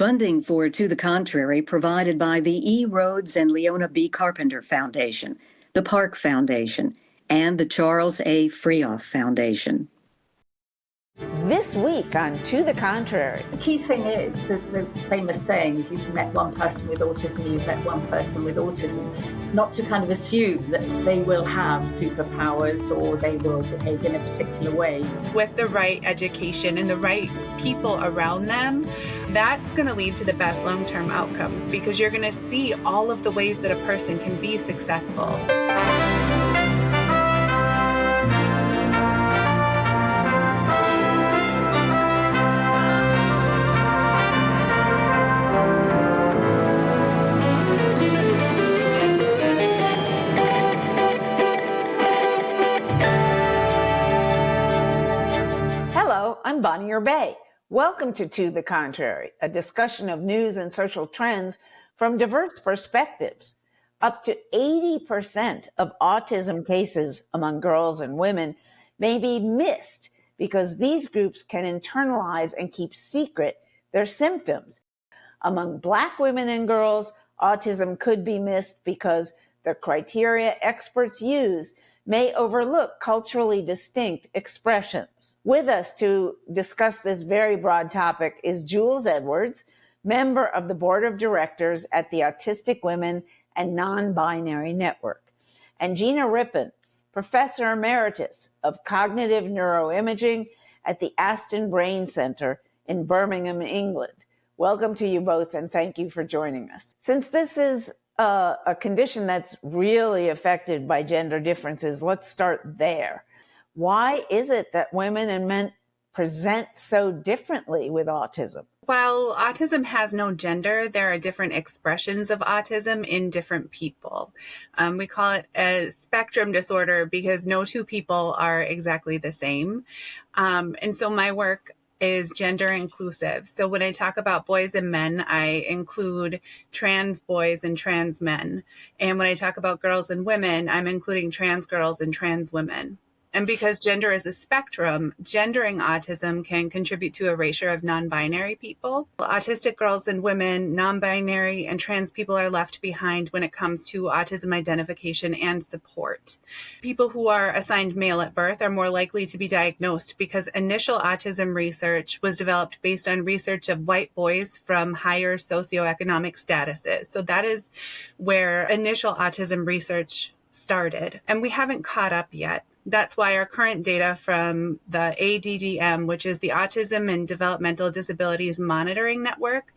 Funding for To the Contrary provided by the E. Rhodes and Leona B. Carpenter Foundation, the Park Foundation, and the Charles A. Freoff Foundation. This week on To the Contrary. The key thing is the famous saying, if you've met one person with autism, you've met one person with autism, not to kind of assume that they will have superpowers or they will behave in a particular way. With the right education and the right people around them, that's going to lead to the best long-term outcomes, because you're going to see all of the ways that a person can be successful. I'm Bonnie Erbe. Welcome to the Contrary, a discussion of news and social trends from diverse perspectives. Up to 80% of autism cases among girls and women may be missed because these groups can internalize and keep secret their symptoms. Among Black women and girls, autism could be missed because the criteria experts use may overlook culturally distinct expressions. With us to discuss this very broad topic is Jules Edwards, member of the board of directors at the Autistic Women and Nonbinary Network, and Gina Rippon, professor emeritus of cognitive neuroimaging at the Aston Brain Center in Birmingham, England. Welcome to you both, and thank you for joining us. Since this is a condition that's really affected by gender differences, let's start there. Why is it that women and men present so differently with autism? While autism has no gender, there are different expressions of autism in different people. We call it a spectrum disorder because no two people are exactly the same. And so my work is gender inclusive. So when I talk about boys and men, I include trans boys and trans men. And when I talk about girls and women, I'm including trans girls and trans women. And because gender is a spectrum, gendering autism can contribute to erasure of non-binary people. Autistic girls and women, non-binary, and trans people are left behind when it comes to autism identification and support. People who are assigned male at birth are more likely to be diagnosed because initial autism research was developed based on research of white boys from higher socioeconomic statuses. So that is where initial autism research started, and we haven't caught up yet. That's why our current data from the ADDM, which is the Autism and Developmental Disabilities Monitoring Network,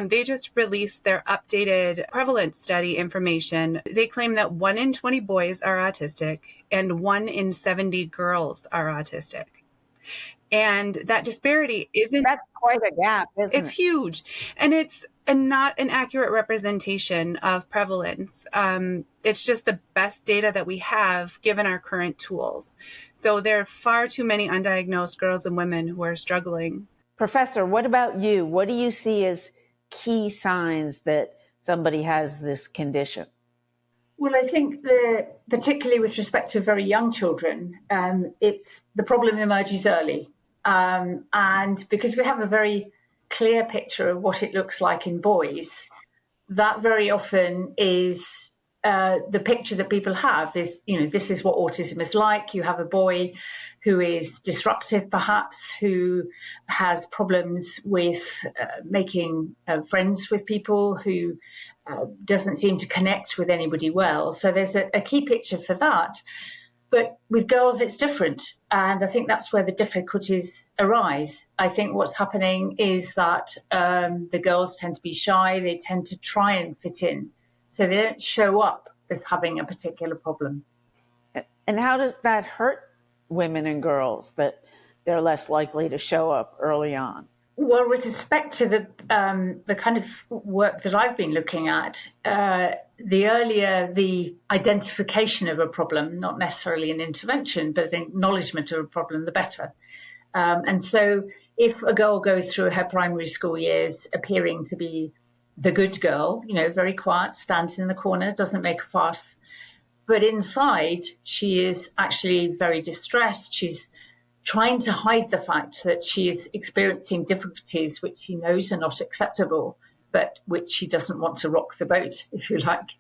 they just released their updated prevalence study information. They claim that 1 in 20 boys are autistic and 1 in 70 girls are autistic. And that disparity That's quite a gap, isn't it? It's huge. And it's not an accurate representation of prevalence. It's just the best data that we have given our current tools. So there are far too many undiagnosed girls and women who are struggling. Professor, what about you? What do you see as key signs that somebody has this condition? Well, I think particularly with respect to very young children, it's the problem emerges early. And because we have a very clear picture of what it looks like in boys, that very often is the picture that people have is, this is what autism is like. You have a boy who is disruptive, perhaps, who has problems with making friends with people, who doesn't seem to connect with anybody well. So there's a key picture for that. But with girls, it's different. And I think that's where the difficulties arise. I think what's happening is that the girls tend to be shy. They tend to try and fit in. So they don't show up as having a particular problem. And how does that hurt women and girls that they're less likely to show up early on? Well, with respect to the kind of work that I've been looking at, the earlier the identification of a problem, not necessarily an intervention, but an acknowledgement of a problem, the better. And so if a girl goes through her primary school years appearing to be the good girl, very quiet, stands in the corner, doesn't make a fuss, but inside she is actually very distressed. She's trying to hide the fact that she is experiencing difficulties which she knows are not acceptable, but which she doesn't want to rock the boat, if you like.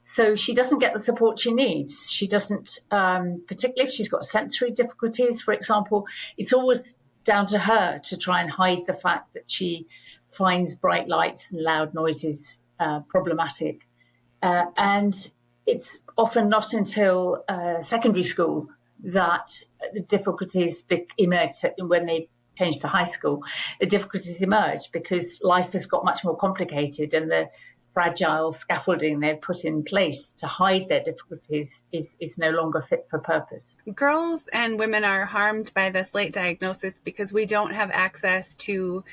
So she doesn't get the support she needs. She doesn't, particularly if she's got sensory difficulties, for example, it's always down to her to try and hide the fact that she finds bright lights and loud noises problematic. And it's often not until secondary school that the difficulties emerge. When they change to high school, the difficulties emerge because life has got much more complicated, and the fragile scaffolding they've put in place to hide their difficulties is no longer fit for purpose. Girls and women are harmed by this late diagnosis because we don't have access to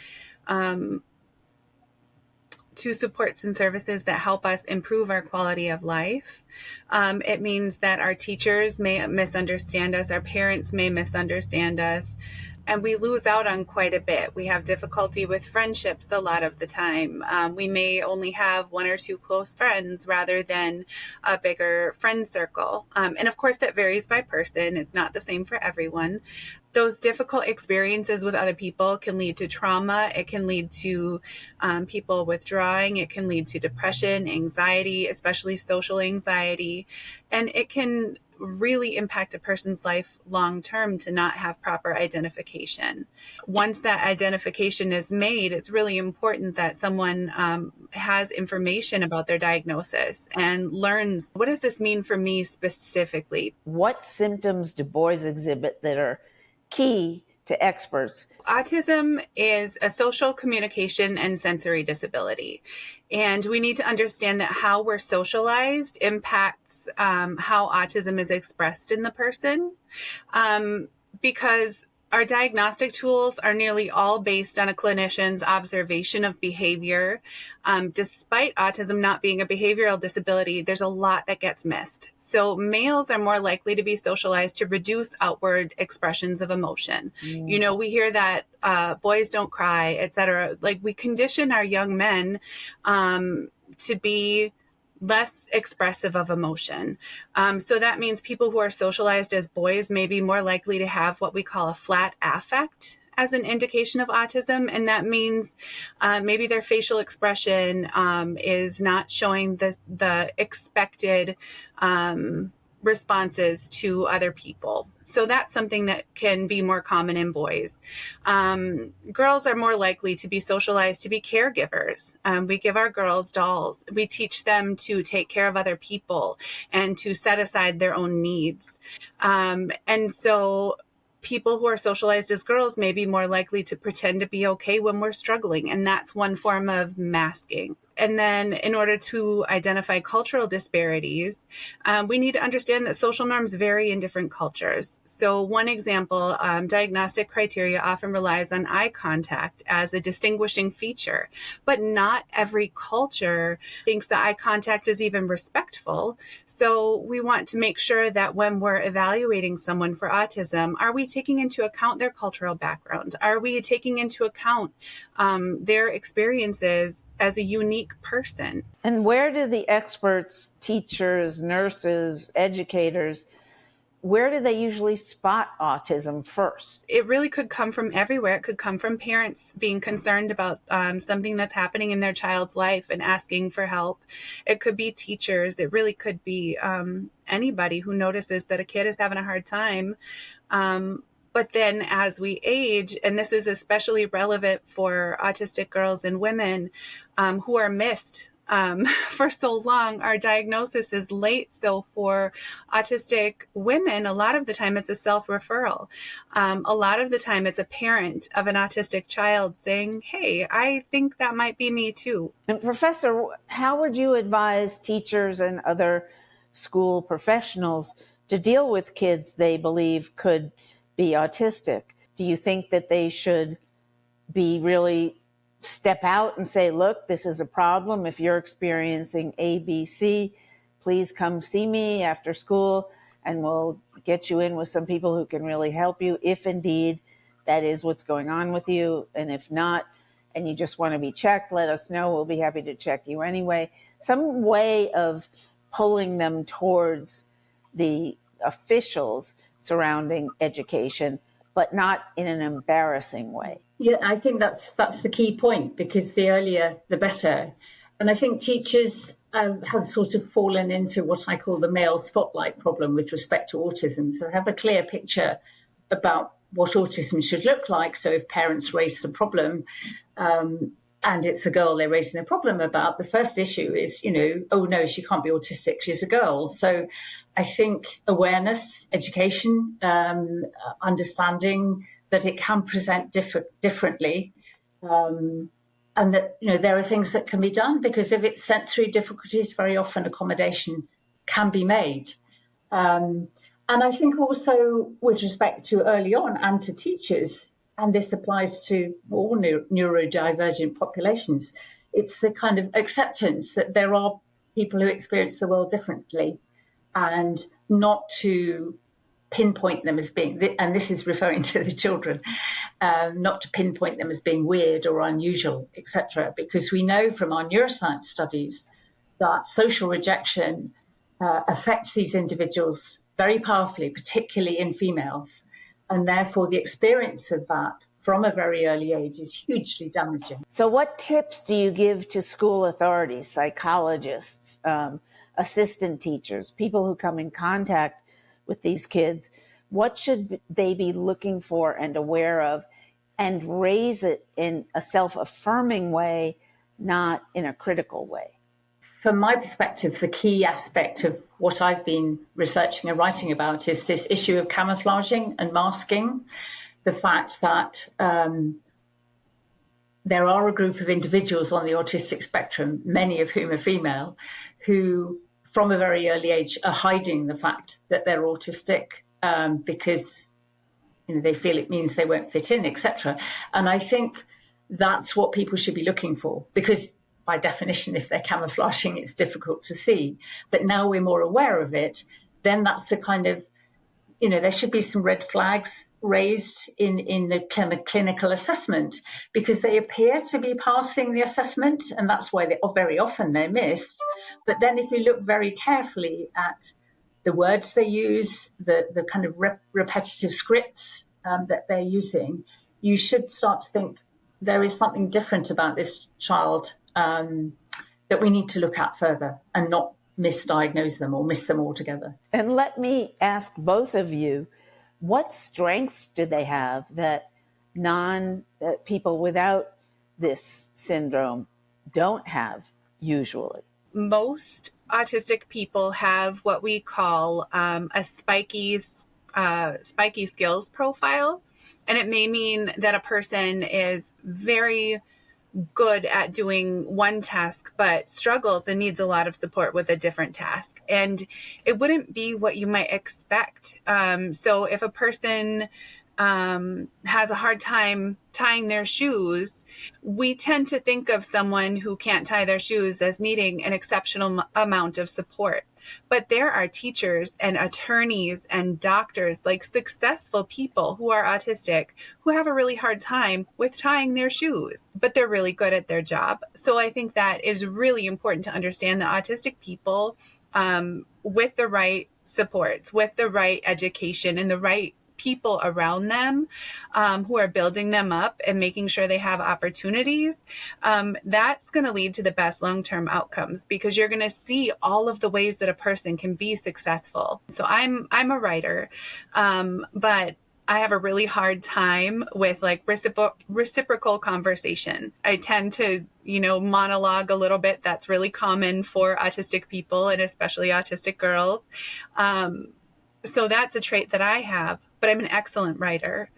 supports and services that help us improve our quality of life. It means that our teachers may misunderstand us, our parents may misunderstand us, and we lose out on quite a bit. We have difficulty with friendships a lot of the time. We may only have one or two close friends rather than a bigger friend circle. And of course, that varies by person. It's not the same for everyone. Those difficult experiences with other people can lead to trauma. It can lead to people withdrawing. It can lead to depression, anxiety, especially social anxiety. And it can really impact a person's life long term to not have proper identification. Once that identification is made, it's really important that someone has information about their diagnosis and learns, what does this mean for me specifically? What symptoms do boys exhibit that are key to experts? Autism is a social communication and sensory disability. And we need to understand that how we're socialized impacts how autism is expressed in the person. Because our diagnostic tools are nearly all based on a clinician's observation of behavior. Despite autism not being a behavioral disability, there's a lot that gets missed. So males are more likely to be socialized to reduce outward expressions of emotion. You know, we hear that boys don't cry, etc. Like, we condition our young men to be less expressive of emotion. So that means people who are socialized as boys may be more likely to have what we call a flat affect as an indication of autism. And that means maybe their facial expression is not showing the expected responses to other people. So that's something that can be more common in boys. Girls are more likely to be socialized to be caregivers. We give our girls dolls. We teach them to take care of other people and to set aside their own needs. And so people who are socialized as girls may be more likely to pretend to be okay when we're struggling. And that's one form of masking. And then in order to identify cultural disparities, we need to understand that social norms vary in different cultures. So one example, diagnostic criteria often relies on eye contact as a distinguishing feature, but not every culture thinks that eye contact is even respectful. So we want to make sure that when we're evaluating someone for autism, are we taking into account their cultural background? Are we taking into account their experiences as a unique person? And where do the experts, teachers, nurses, educators, where do they usually spot autism first? It really could come from everywhere. It could come from parents being concerned about something that's happening in their child's life and asking for help. It could be teachers. It really could be anybody who notices that a kid is having a hard time. But then as we age, and this is especially relevant for autistic girls and women who are missed for so long, our diagnosis is late. So for autistic women, a lot of the time it's a self-referral. A lot of the time it's a parent of an autistic child saying, hey, I think that might be me too. And Professor, how would you advise teachers and other school professionals to deal with kids they believe could be autistic? Do you think that they should be really step out and say, look, this is a problem. If you're experiencing A, B, C, please come see me after school and we'll get you in with some people who can really help you if indeed that is what's going on with you. And if not, and you just want to be checked, let us know. We'll be happy to check you anyway. Some way of pulling them towards the officials surrounding education but not in an embarrassing way. Yeah, I think that's the key point, because the earlier the better. And I think teachers have sort of fallen into what I call the male spotlight problem with respect to autism. So they have a clear picture about what autism should look like. So if parents raised a problem, and it's a girl they're raising a problem about, the first issue is, oh no, she can't be autistic, she's a girl. So I think awareness, education, understanding that it can present differently, and that there are things that can be done, because if it's sensory difficulties, very often accommodation can be made. And I think also with respect to early on and to teachers, and this applies to all neurodivergent populations, it's the kind of acceptance that there are people who experience the world differently, and not to pinpoint them as being, and this is referring to the children, not to pinpoint them as being weird or unusual, etc. Because we know from our neuroscience studies that social rejection affects these individuals very powerfully, particularly in females. And therefore, the experience of that from a very early age is hugely damaging. So what tips do you give to school authorities, psychologists, assistant teachers, people who come in contact with these kids? What should they be looking for and aware of, and raise it in a self-affirming way, not in a critical way? From my perspective, the key aspect of what I've been researching and writing about is this issue of camouflaging and masking. The fact that there are a group of individuals on the autistic spectrum, many of whom are female, who from a very early age are hiding the fact that they're autistic, because they feel it means they won't fit in, etc. And I think that's what people should be looking for, because by definition, if they're camouflaging, it's difficult to see. But now we're more aware of it, then that's the kind of, there should be some red flags raised in the clinical assessment, because they appear to be passing the assessment, and that's why very often they're missed. But then if you look very carefully at the words they use, the kind of repetitive scripts that they're using, you should start to think there is something different about this child that we need to look at further, and not misdiagnose them or miss them altogether. And let me ask both of you, what strengths do they have that people without this syndrome don't have usually? Most autistic people have what we call a spiky skills profile. And it may mean that a person is very good at doing one task, but struggles and needs a lot of support with a different task. And it wouldn't be what you might expect. So if a person has a hard time tying their shoes, we tend to think of someone who can't tie their shoes as needing an exceptional amount of support. But there are teachers and attorneys and doctors, like successful people who are autistic, who have a really hard time with tying their shoes, but they're really good at their job. So I think that it is really important to understand that autistic people, with the right supports, with the right education and the right people around them, who are building them up and making sure they have opportunities, that's going to lead to the best long-term outcomes, because you're going to see all of the ways that a person can be successful. So I'm a writer, but I have a really hard time with like reciprocal conversation. I tend to, monologue a little bit. That's really common for autistic people, and especially autistic girls. So that's a trait that I have, but I'm an excellent writer.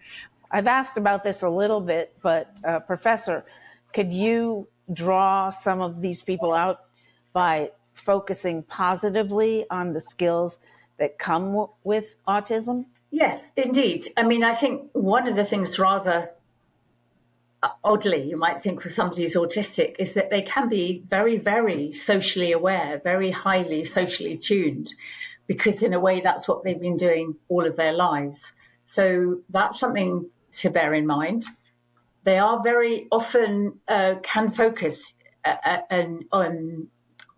I've asked about this a little bit, but Professor, could you draw some of these people out by focusing positively on the skills that come with autism? Yes, indeed. I mean, I think one of the things, rather oddly, you might think, for somebody who's autistic, is that they can be very, very socially aware, very highly socially tuned, because in a way that's what they've been doing all of their lives. So that's something to bear in mind. They are very often can focus on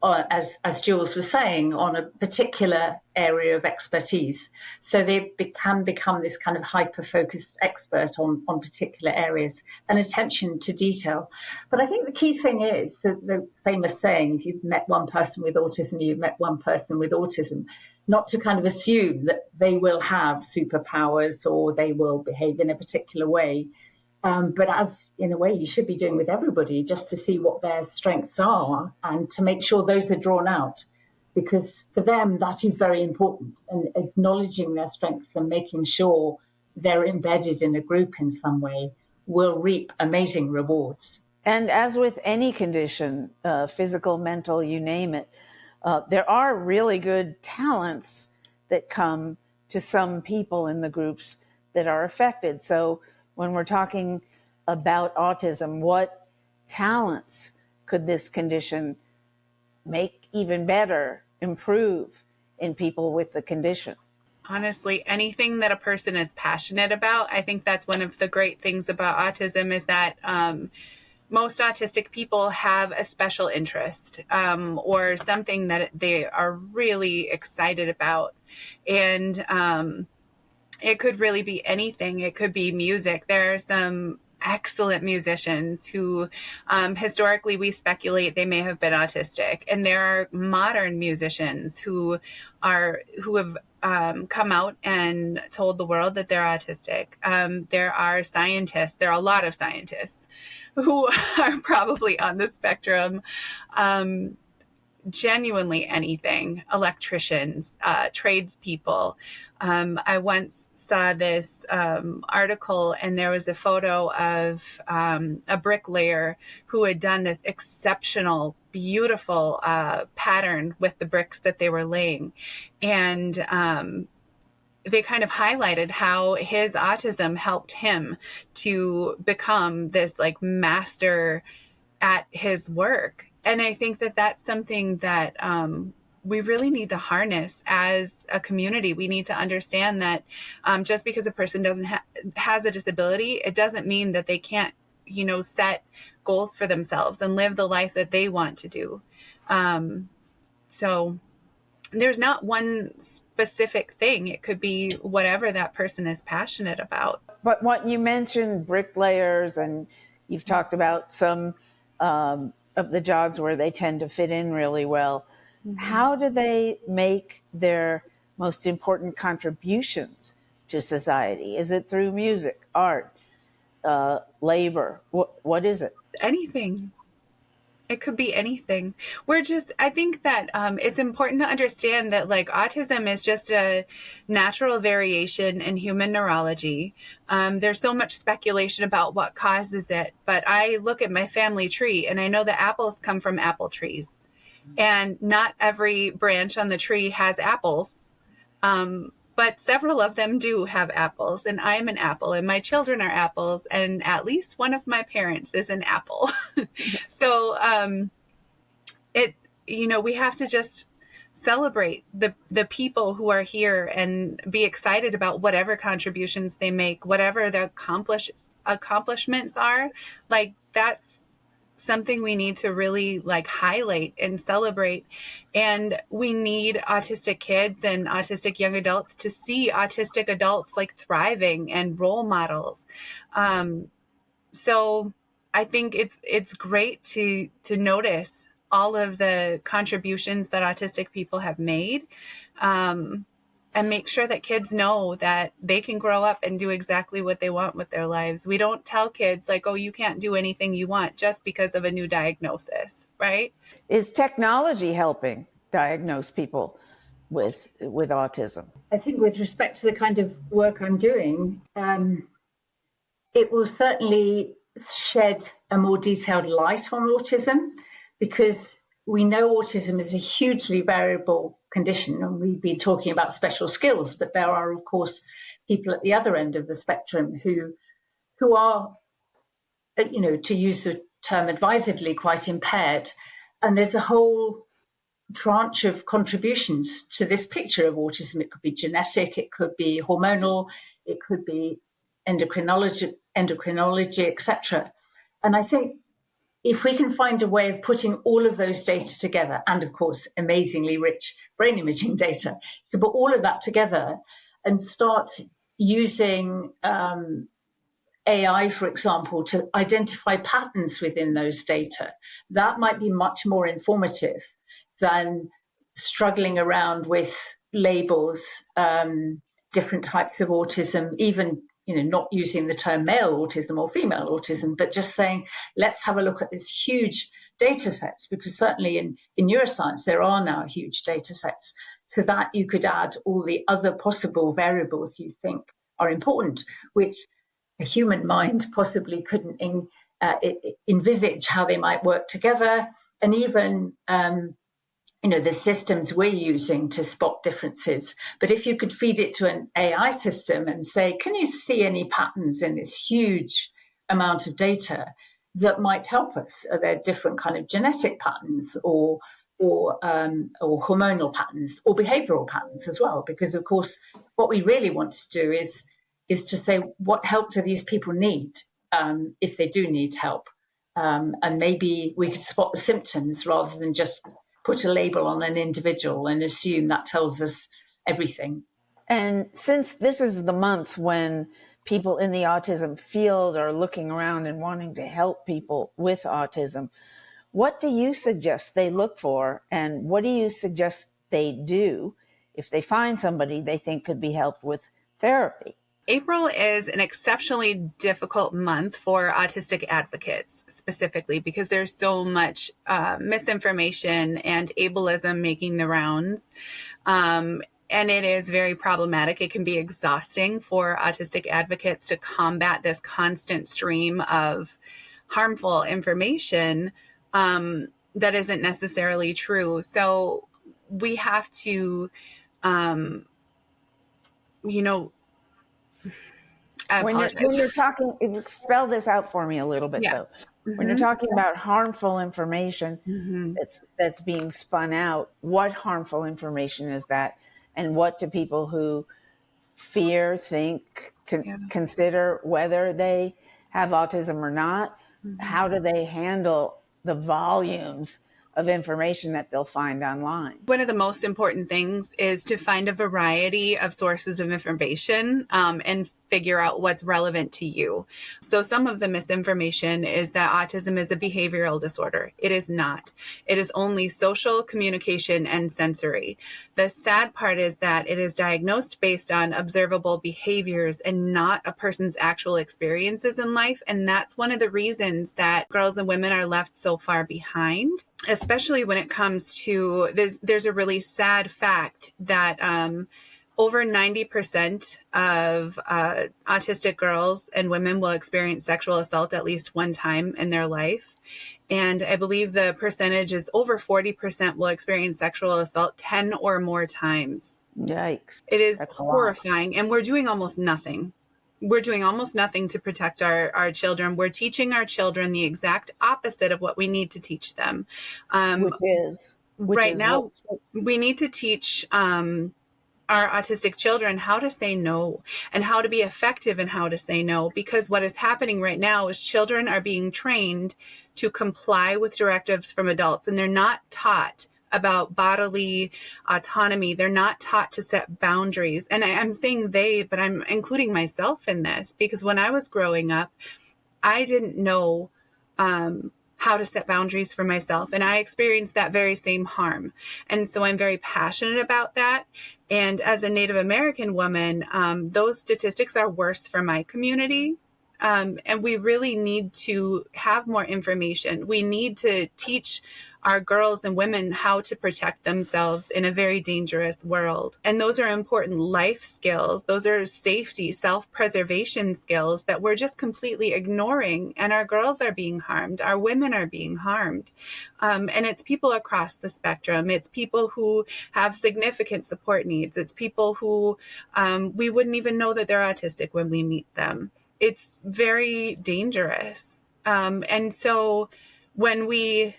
as Jules was saying, on a particular area of expertise. So they can become this kind of hyper-focused expert on particular areas and attention to detail. But I think the key thing is the famous saying, if you've met one person with autism, you've met one person with autism, not to kind of assume that they will have superpowers or they will behave in a particular way. But as in a way you should be doing with everybody, just to see what their strengths are and to make sure those are drawn out, because for them that is very important, and acknowledging their strengths and making sure they're embedded in a group in some way will reap amazing rewards. And as with any condition, physical, mental, you name it, there are really good talents that come to some people in the groups that are affected. So when we're talking about autism, what talents could this condition make even better, improve in people with the condition? Honestly, anything that a person is passionate about. I think that's one of the great things about autism is that most autistic people have a special interest or something that they are really excited about. And it could really be anything. It could be music. There are some excellent musicians who historically we speculate they may have been autistic. And there are modern musicians who have come out and told the world that they're autistic. There are scientists. There are a lot of scientists who are probably on the spectrum. Genuinely anything, electricians, tradespeople. I once saw this article and there was a photo of a bricklayer who had done this exceptional, beautiful pattern with the bricks that they were laying. And they kind of highlighted how his autism helped him to become this like master at his work. And I think that that's something that we really need to harness as a community. We need to understand that just because a person has a disability, it doesn't mean that they can't, set goals for themselves and live the life that they want to do. So there's not one specific thing. It could be whatever that person is passionate about. But what you mentioned, bricklayers, and you've talked about some of the jobs where they tend to fit in really well. Mm-hmm. How do they make their most important contributions to society? Is it through music, art, labor? What is it? Anything. It could be anything. I think that it's important to understand that like autism is just a natural variation in human neurology. There's so much speculation about what causes it, but I look at my family tree and I know that apples come from apple trees, and not every branch on the tree has apples. But several of them do have apples, and I'm an apple, and my children are apples, and at least one of my parents is an apple. So we have to just celebrate the people who are here and be excited about whatever contributions they make, whatever the accomplishments are. Like that's something we need to really like highlight and celebrate. And we need autistic kids and autistic young adults to see autistic adults like thriving and role models. So I think it's great to notice all of the contributions that autistic people have made, and make sure that kids know that they can grow up and do exactly what they want with their lives. We don't tell kids like, oh, you can't do anything you want just because of a new diagnosis, right? Is technology helping diagnose people with autism? I think with respect to the kind of work I'm doing, it will certainly shed a more detailed light on autism, because we know autism is a hugely variable condition, and we've been talking about special skills, but there are, of course, people at the other end of the spectrum who are, to use the term advisedly, quite impaired. And there's a whole tranche of contributions to this picture of autism. It could be genetic, it could be hormonal, it could be endocrinology, etc. And I think if we can find a way of putting all of those data together, and of course, amazingly rich brain imaging data, you can put all of that together and start using AI, for example, to identify patterns within those data. That might be much more informative than struggling around with labels, different types of autism, even not using the term male autism or female autism, but just saying, let's have a look at this huge data sets, because certainly in neuroscience, there are now huge data sets. To that, you could add all the other possible variables you think are important, which a human mind possibly couldn't envisage how they might work together. And even the systems we're using to spot differences. But if you could feed it to an AI system and say, can you see any patterns in this huge amount of data that might help us? Are there different kind of genetic patterns or hormonal patterns or behavioral patterns as well? Because of course, what we really want to do is to say, what help do these people need if they do need help? And maybe we could spot the symptoms rather than just put a label on an individual and assume that tells us everything. And since this is the month when people in the autism field are looking around and wanting to help people with autism, what do you suggest they look for, and what do you suggest they do if they find somebody they think could be helped with therapy? April is an exceptionally difficult month for autistic advocates, specifically because there's so much misinformation and ableism making the rounds. And it is very problematic. It can be exhausting for autistic advocates to combat this constant stream of harmful information that isn't necessarily true. So we have to, when you're talking, spell this out for me a little bit, though. Mm-hmm. When you're talking about harmful information that's being spun out, what harmful information is that? And what do people who fear, think, consider whether they have autism or not, how do they handle the volumes of information that they'll find online? One of the most important things is to find a variety of sources of information and figure out what's relevant to you. So some of the misinformation is that autism is a behavioral disorder. It is not. It is only social, communication, and sensory. The sad part is that it is diagnosed based on observable behaviors and not a person's actual experiences in life. And that's one of the reasons that girls and women are left so far behind, especially when it comes to this. There's a really sad fact that over 90% of autistic girls and women will experience sexual assault at least one time in their life. And I believe the percentage is over 40% will experience sexual assault 10 or more times. Yikes. It is horrifying. And we're doing almost nothing. We're doing almost nothing to protect our children. We're teaching our children the exact opposite of what we need to teach them. We need to teach our autistic children how to say no and how to be effective in how to say no, because what is happening right now is children are being trained to comply with directives from adults, and they're not taught about bodily autonomy. They're not taught to set boundaries. And I'm saying they, but I'm including myself in this, because when I was growing up, I didn't know how to set boundaries for myself. And I experienced that very same harm. And so I'm very passionate about that. And as a Native American woman, those statistics are worse for my community. And we really need to have more information. We need to teach our girls and women how to protect themselves in a very dangerous world. And those are important life skills. Those are safety, self-preservation skills that we're just completely ignoring. And our girls are being harmed. Our women are being harmed. And it's people across the spectrum. It's people who have significant support needs. It's people who we wouldn't even know that they're autistic when we meet them. It's very dangerous. And so when we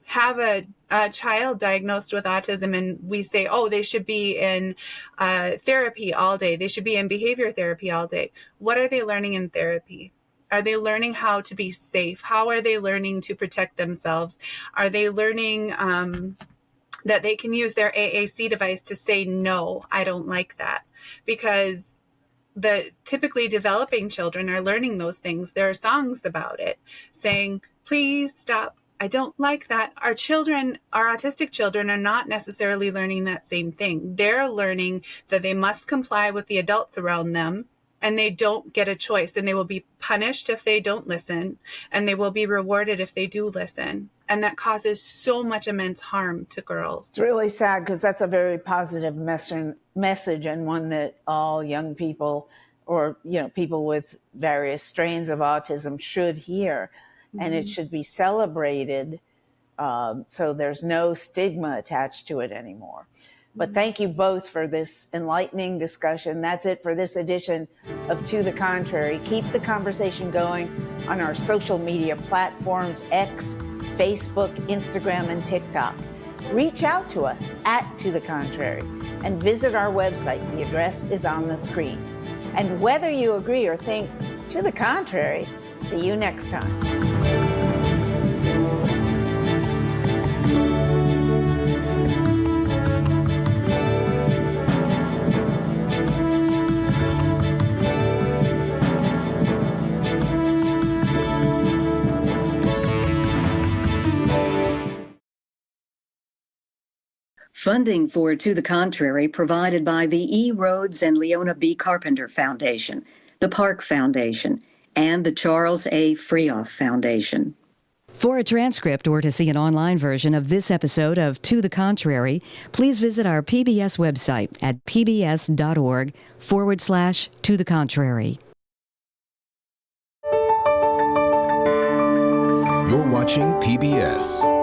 have a child diagnosed with autism and we say, oh, they should be in therapy all day, they should be in behavior therapy all day, what are they learning in therapy? Are they learning how to be safe? How are they learning to protect themselves? Are they learning that they can use their AAC device to say, no, I don't like that? Because the typically developing children are learning those things. There are songs about it saying, please stop. I don't like that. Our children, our autistic children, are not necessarily learning that same thing. They're learning that they must comply with the adults around them, and they don't get a choice, and they will be punished if they don't listen, and they will be rewarded if they do listen. And that causes so much immense harm to girls. It's really sad because that's a very positive message, and one that all young people or people with various strains of autism should hear. And it should be celebrated, so there's no stigma attached to it anymore. But thank you both for this enlightening discussion. That's it for this edition of To the Contrary. Keep the conversation going on our social media platforms, X, Facebook, Instagram, and TikTok. Reach out to us at To the Contrary and visit our website. The address is on the screen. And whether you agree or think to the contrary, see you next time. Funding for To the Contrary provided by the E. Rhodes and Leona B. Carpenter Foundation, the Park Foundation, and the Charles A. Frioff Foundation. For a transcript or to see an online version of this episode of To the Contrary, please visit our PBS website at pbs.org/To the Contrary. You're watching PBS.